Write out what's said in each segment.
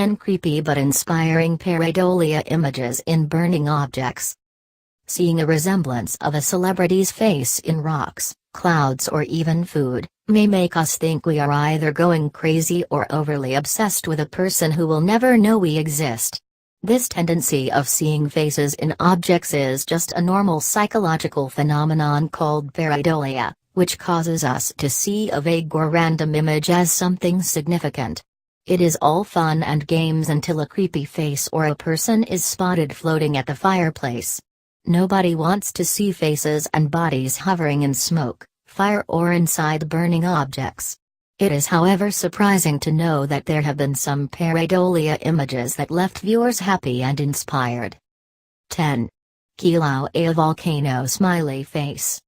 10 creepy but inspiring pareidolia images in burning objects. Seeing a resemblance of a celebrity's face in rocks, clouds or even food, may make us think we are either going crazy or overly obsessed with a person who will never know we exist. This tendency of seeing faces in objects is just a normal psychological phenomenon called pareidolia, which causes us to see a vague or random image as something significant. It is all fun and games until a creepy face or a person is spotted floating at the fireplace. Nobody wants to see faces and bodies hovering in smoke, fire or inside burning objects. It is however surprising to know that there have been some pareidolia images that left viewers happy and inspired. 10. Kilauea volcano smiley face.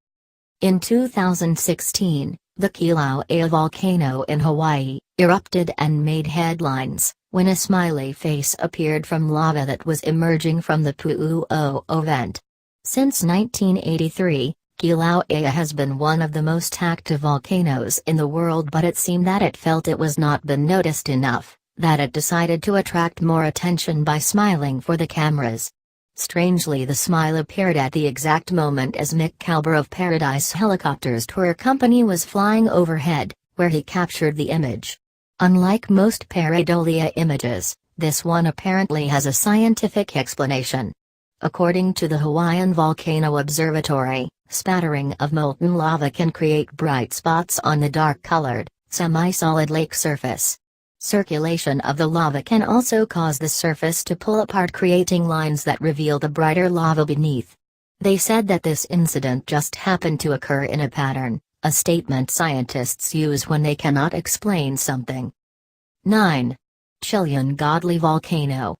In 2016, the Kilauea volcano in Hawaii erupted and made headlines when a smiley face appeared from lava that was emerging from the Pu'u'o vent. Since 1983, Kilauea has been one of the most active volcanoes in the world, but it seemed that it felt it was not been noticed enough, that it decided to attract more attention by smiling for the cameras. Strangely, the smile appeared at the exact moment as Mick Kalber of Paradise Helicopters Tour Company was flying overhead, where he captured the image. Unlike most pareidolia images, this one apparently has a scientific explanation. According to the Hawaiian Volcano Observatory, spattering of molten lava can create bright spots on the dark-colored, semi-solid lake surface. Circulation of the lava can also cause the surface to pull apart, creating lines that reveal the brighter lava beneath. They said that this incident just happened to occur in a pattern, a statement scientists use when they cannot explain something. 9. Chilean godly volcano.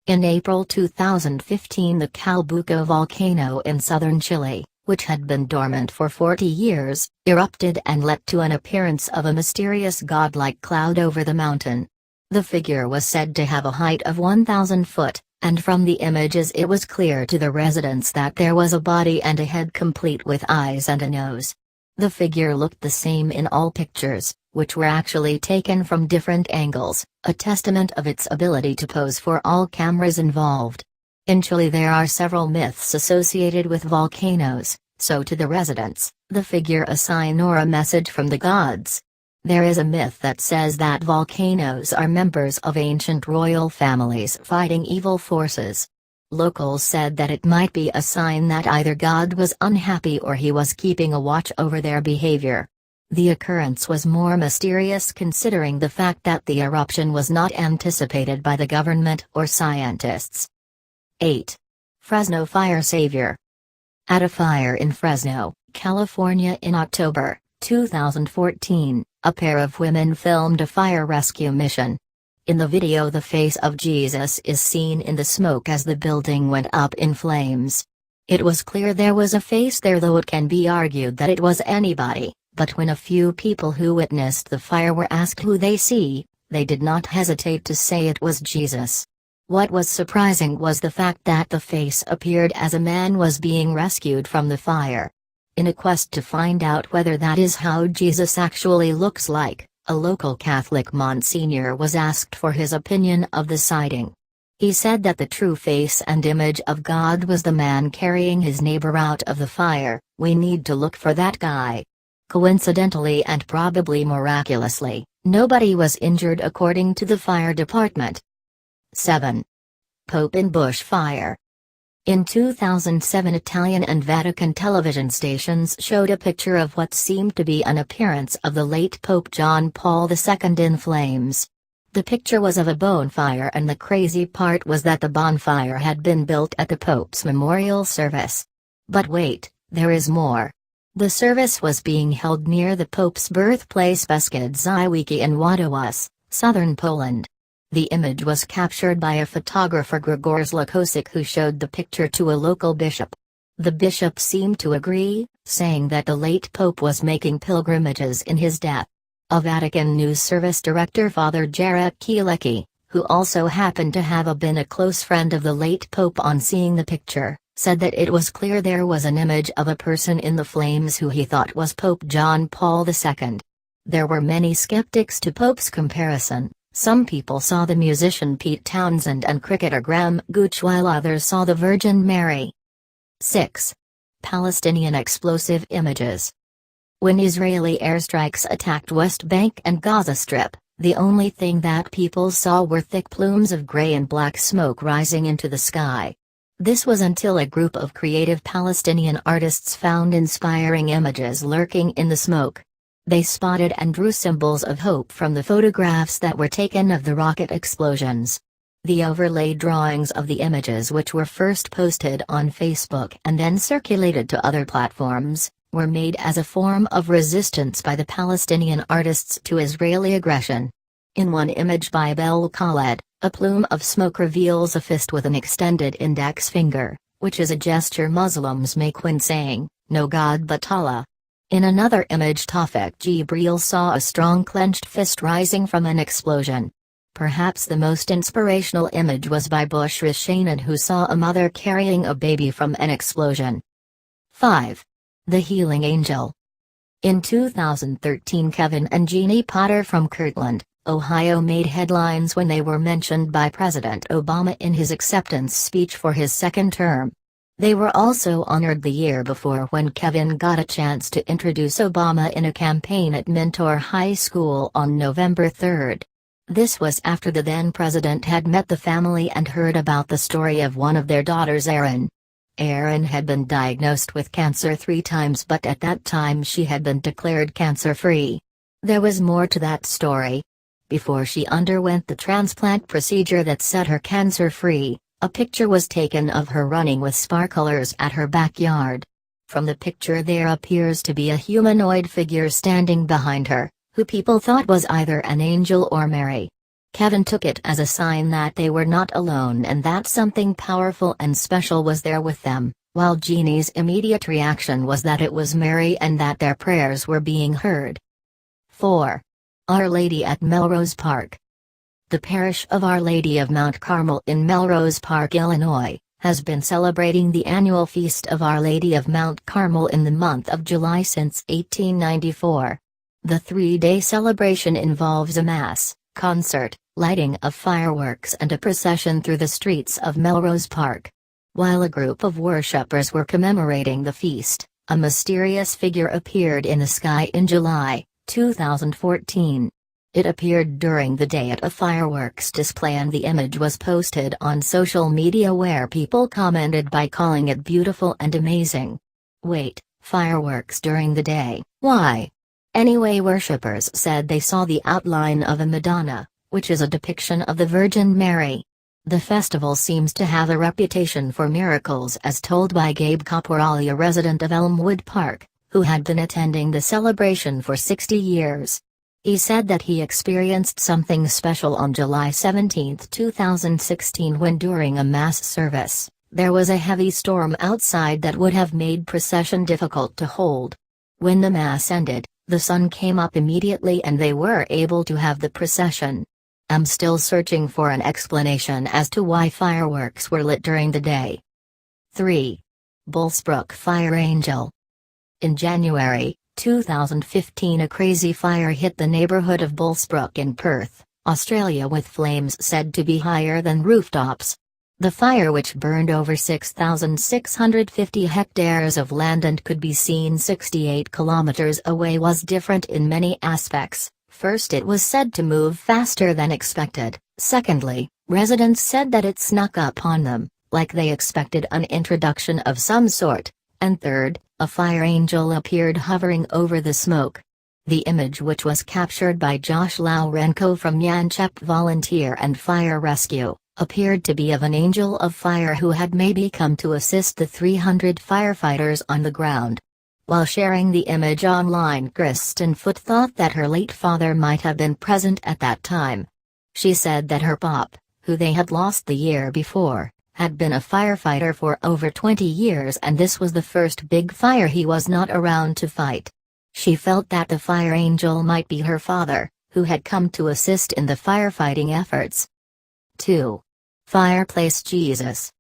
In April 2015, the Calbuco volcano in southern Chile, which had been dormant for 40 years, erupted and led to an appearance of a mysterious godlike cloud over the mountain. The figure was said to have a height of 1,000 foot, and from the images it was clear to the residents that there was a body and a head complete with eyes and a nose. The figure looked the same in all pictures, which were actually taken from different angles, a testament of its ability to pose for all cameras involved. In Chile there are several myths associated with volcanoes, so to the residents, the figure a sign or a message from the gods. There is a myth that says that volcanoes are members of ancient royal families fighting evil forces. Locals said that it might be a sign that either God was unhappy or he was keeping a watch over their behavior. The occurrence was more mysterious considering the fact that the eruption was not anticipated by the government or scientists. 8. Fresno fire savior. At a fire in Fresno, California in October 2014, a pair of women filmed a fire rescue mission. In the video, the face of Jesus is seen in the smoke as the building went up in flames. It was clear there was a face there, though it can be argued that it was anybody, but when a few people who witnessed the fire were asked who they see, they did not hesitate to say it was Jesus. What was surprising was the fact that the face appeared as a man was being rescued from the fire. In a quest to find out whether that is how Jesus actually looks like, a local Catholic Monsignor was asked for his opinion of the sighting. He said that the true face and image of God was the man carrying his neighbor out of the fire. We need to look for that guy. Coincidentally and probably miraculously, nobody was injured according to the fire department. 7. Pope in bushfire. In 2007, Italian and Vatican television stations showed a picture of what seemed to be an appearance of the late Pope John Paul II in flames. The picture was of a bonfire, and the crazy part was that the bonfire had been built at the Pope's memorial service. But wait, there is more. The service was being held near the Pope's birthplace Beskidzywiki in Ładowice, southern Poland. The image was captured by a photographer, Grzegorz Lakosik, who showed the picture to a local bishop. The bishop seemed to agree, saying that the late pope was making pilgrimages in his death. A Vatican News Service director, Father Jarek Kielecki, who also happened to been a close friend of the late pope, on seeing the picture, said that it was clear there was an image of a person in the flames who he thought was Pope John Paul II. There were many skeptics to Pope's comparison, Some people saw the musician Pete Townsend and cricketer Graham Gooch, while others saw the Virgin Mary. 6. Palestinian explosive images. When Israeli airstrikes attacked West Bank and Gaza Strip, the only thing that people saw were thick plumes of gray and black smoke rising into the sky. This was until a group of creative Palestinian artists found inspiring images lurking in the smoke. They spotted and drew symbols of hope from the photographs that were taken of the rocket explosions. The overlaid drawings of the images, which were first posted on Facebook and then circulated to other platforms, were made as a form of resistance by the Palestinian artists to Israeli aggression. In one image by Bel Khaled, a plume of smoke reveals a fist with an extended index finger, which is a gesture Muslims make when saying, "No God but Allah." In another image, Tawfiq Jibril saw a strong clenched fist rising from an explosion. Perhaps the most inspirational image was by Bushra Shanan, who saw a mother carrying a baby from an explosion. 5. The Healing Angel. In 2013, Kevin and Jeannie Potter from Kirtland, Ohio made headlines when they were mentioned by President Obama in his acceptance speech for his second term. They were also honored the year before when Kevin got a chance to introduce Obama in a campaign at Mentor High School on November 3. This was after the then president had met the family and heard about the story of one of their daughters, Erin. Erin had been diagnosed with cancer 3 times, but at that time she had been declared cancer-free. There was more to that story. Before she underwent the transplant procedure that set her cancer-free, a picture was taken of her running with sparklers at her backyard. From the picture there appears to be a humanoid figure standing behind her, who people thought was either an angel or Mary. Kevin took it as a sign that they were not alone and that something powerful and special was there with them, while Jeannie's immediate reaction was that it was Mary and that their prayers were being heard. 4. Our Lady at Melrose Park. The Parish of Our Lady of Mount Carmel in Melrose Park, Illinois, has been celebrating the annual Feast of Our Lady of Mount Carmel in the month of July since 1894. The 3-day celebration involves a mass, concert, lighting of fireworks and a procession through the streets of Melrose Park. While a group of worshippers were commemorating the feast, a mysterious figure appeared in the sky in July 2014. It appeared during the day at a fireworks display and the image was posted on social media where people commented by calling it beautiful and amazing. Wait, fireworks during the day, why? Anyway, worshippers said they saw the outline of a Madonna, which is a depiction of the Virgin Mary. The festival seems to have a reputation for miracles, as told by Gabe Caporali, a resident of Elmwood Park, who had been attending the celebration for 60 years. He said that he experienced something special on July 17, 2016, when during a mass service, there was a heavy storm outside that would have made procession difficult to hold. When the mass ended, the sun came up immediately and they were able to have the procession. I'm still searching for an explanation as to why fireworks were lit during the day. 3. Bullsbrook Fire Angel. In January 2015, a crazy fire hit the neighborhood of Bullsbrook in Perth, Australia, with flames said to be higher than rooftops. The fire, which burned over 6,650 hectares of land and could be seen 68 kilometers away, was different in many aspects. First, it was said to move faster than expected. Secondly, residents said that it snuck up on them, like they expected an introduction of some sort. And third, a fire angel appeared hovering over the smoke. The image, which was captured by Josh Laurenko from Yanchep Volunteer and Fire Rescue, appeared to be of an angel of fire who had maybe come to assist the 300 firefighters on the ground. While sharing the image online, Kristen Foote thought that her late father might have been present at that time. She said that her pop, who they had lost the year before, had been a firefighter for over 20 years and this was the first big fire he was not around to fight. She felt that the fire angel might be her father, who had come to assist in the firefighting efforts. 2. Fireplace Jesus.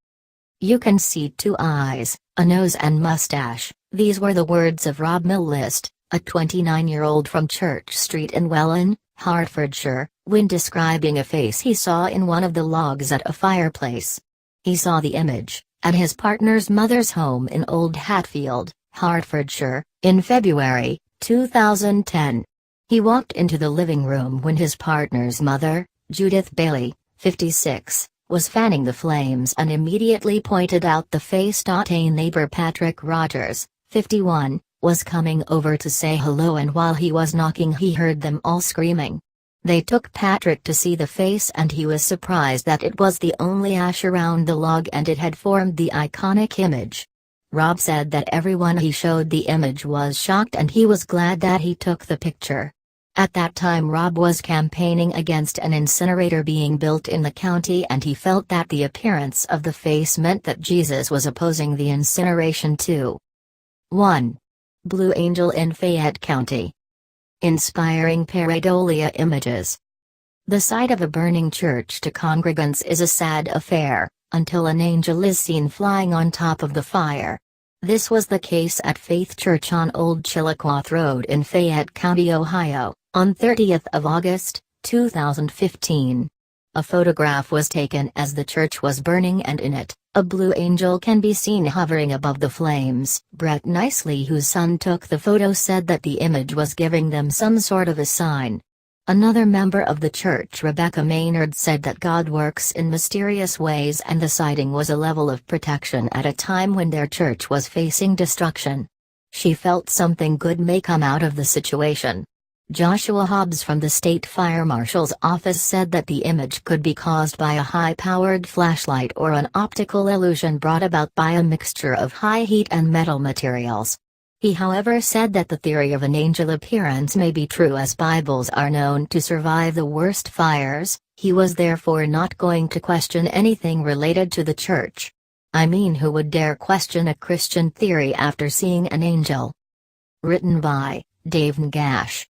You can see 2 eyes, a nose and mustache. These were the words of Rob Millist, a 29-year-old from Church Street in Welland, Hertfordshire, when describing a face he saw in one of the logs at a fireplace. He saw the image at his partner's mother's home in Old Hatfield, Hertfordshire, in February 2010. He walked into the living room when his partner's mother, Judith Bailey, 56, was fanning the flames and immediately pointed out the face. A neighbor, Patrick Rogers, 51, was coming over to say hello, and while he was knocking he heard them all screaming. They took Patrick to see the face and he was surprised that it was the only ash around the log and it had formed the iconic image. Rob said that everyone he showed the image was shocked and he was glad that he took the picture. At that time Rob was campaigning against an incinerator being built in the county and he felt that the appearance of the face meant that Jesus was opposing the incineration too. 1. Blue Angel in Fayette County. Inspiring Pareidolia images. The sight of a burning church to congregants is a sad affair, until an angel is seen flying on top of the fire. This was the case at Faith Church on Old Chillicothe Road in Fayette County, Ohio, on 30th of August, 2015. A photograph was taken as the church was burning and in it, a blue angel can be seen hovering above the flames. Brett Nicely, whose son took the photo, said that the image was giving them some sort of a sign. Another member of the church, Rebecca Maynard, said that God works in mysterious ways and the sighting was a level of protection at a time when their church was facing destruction. She felt something good may come out of the situation. Joshua Hobbs from the State Fire Marshal's office said that the image could be caused by a high-powered flashlight or an optical illusion brought about by a mixture of high heat and metal materials. He however said that the theory of an angel appearance may be true as Bibles are known to survive the worst fires. He was therefore not going to question anything related to the church. I mean, who would dare question a Christian theory after seeing an angel? Written by Dave Ngash.